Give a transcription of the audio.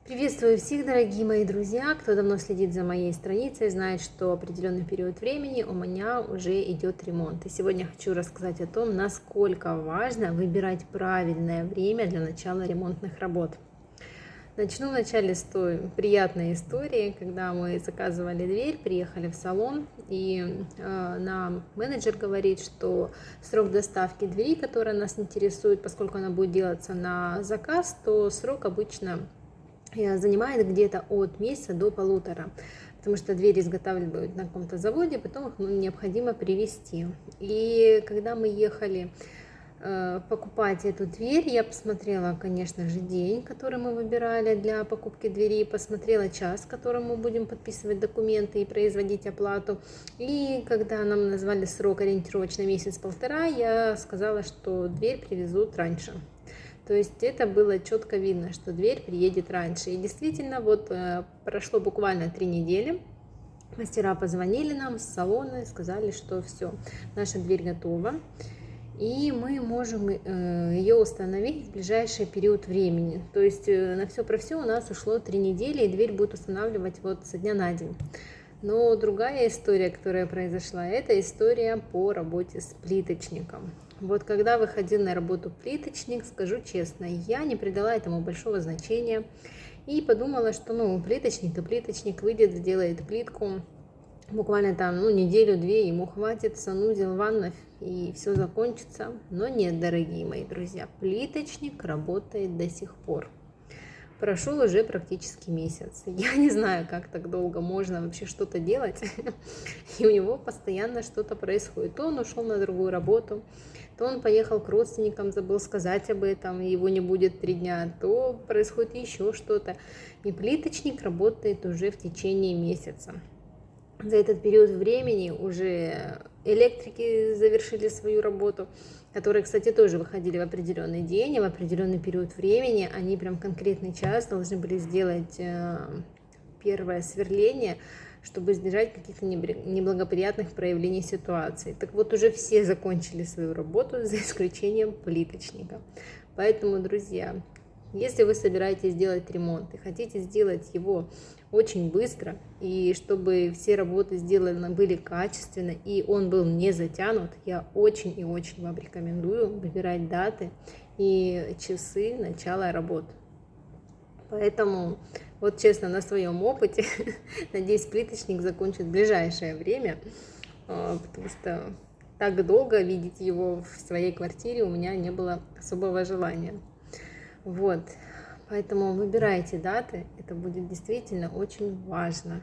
Приветствую всех, дорогие мои друзья! Кто давно следит за моей страницей, знает, что определенный период времени у меня уже идет ремонт. И сегодня хочу рассказать о том, насколько важно выбирать правильное время для начала ремонтных работ. Начну вначале с той приятной истории, когда мы заказывали дверь, приехали в салон, и нам менеджер говорит, что срок доставки двери, которая нас интересует, поскольку она будет делаться на заказ, то срок обычно занимает где-то от месяца до полутора, потому что двери изготавливают на каком-то заводе, потом их необходимо привезти. И когда мы ехали покупать эту дверь, я посмотрела, конечно же, день, который мы выбирали для покупки двери, посмотрела час, в котором мы будем подписывать документы и производить оплату. И когда нам назвали срок ориентировочно месяц-полтора, я сказала, что дверь привезут раньше. То есть это было четко видно, что дверь приедет раньше. И действительно, вот прошло буквально 3 недели. Мастера позвонили нам с салона и сказали, что все, наша дверь готова. И мы можем ее установить в ближайший период времени. То есть на все про все у нас ушло 3 недели, и дверь будет устанавливать вот со дня на день. Но другая история, которая произошла, это история по работе с плиточником. Вот когда выходил на работу плиточник, скажу честно, я не придала этому большого значения и подумала, что плиточник выйдет, сделает плитку, буквально там неделю-две ему хватит, санузел, ванна и все закончится. Но нет, дорогие мои друзья, плиточник работает до сих пор. Прошел уже практически месяц. Я не знаю, как так долго можно вообще что-то делать. И у него постоянно что-то происходит. То он ушел на другую работу, то он поехал к родственникам, забыл сказать об этом, и его не будет 3 дня, то происходит еще что-то. И плиточник работает уже в течение месяца. За этот период времени уже электрики завершили свою работу, которые, кстати, тоже выходили в определенный день и в определенный период времени. Они прям конкретный час должны были сделать первое сверление, чтобы избежать каких-то неблагоприятных проявлений ситуации. Так вот, уже все закончили свою работу, за исключением плиточника. Поэтому, друзья, если вы собираетесь делать ремонт и хотите сделать его очень быстро, и чтобы все работы сделаны были качественно, и он был не затянут, я очень и очень вам рекомендую выбирать даты и часы начала работ. Поэтому, вот честно, на своем опыте, надеюсь, плиточник закончит в ближайшее время, потому что так долго видеть его в своей квартире у меня не было особого желания. Вот, поэтому выбирайте даты, это будет действительно очень важно.